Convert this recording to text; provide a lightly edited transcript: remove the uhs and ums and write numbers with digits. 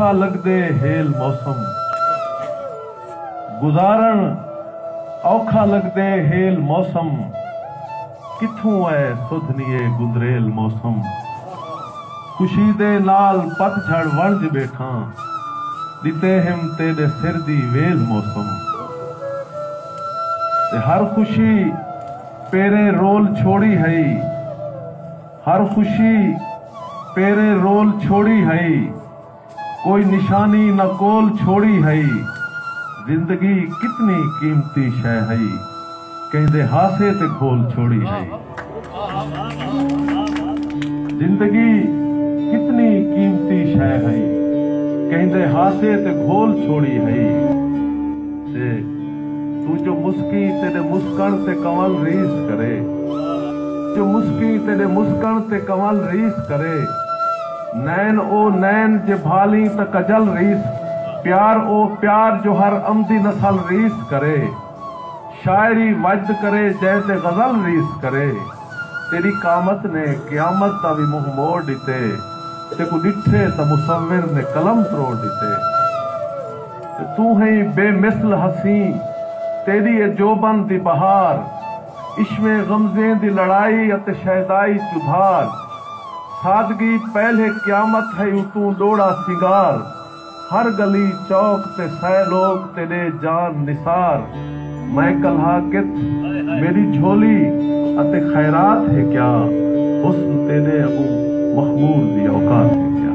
लगदे हेल मौसम गुजारण औखा लगदे हेल मौसम किथों है सुधनीए गुंदरेल मौसम खुशी दे नाल पतझड़ वंज बैठा दिते हिम तेरे सिर दी वेल मौसम ते हर खुशी पेरे रोल छोड़ी है हर खुशी पेरे रोल छोड़ी है कोई निशानी न कोल छोड़ी है जिंदगी कितनी कीमती शय है कहते हासे ते खोल छोड़ी है जिंदगी कितनी कीमती शय है कहते हासे ते खोल छोड़ी है ते तू जो मुस्की तेरे मुस्कन ते कमल रीस करे जो मुस्की तेरे मुस्कन ते कमल रीस करे नैन ओ नैन जे भाली त कजल रीस प्यार ओ प्यार जो हर अमदी नसल रीस करे शायरी वजद करे जैसे गजल रीस करे तेरी कामत ने क्यामत दा भी मुंह मोड़ दिते ते को डिठे त मुसव्विर ने कलम तरोड़ दिते ते तू है बेमिसल हसी तेरी ए जोबन दी बहार इश्मे गमजे दी लड़ाई अते शहदाई चुधार सादगी पहले क्यामत है तू डोड़ा सिंगार हर गली चौक ते सै लोग तेरे जान निसार मैं कल्हा कित मेरी झोली अते खैरात है क्या हुस्न तेरे अबू महमूद दी औकात है क्या।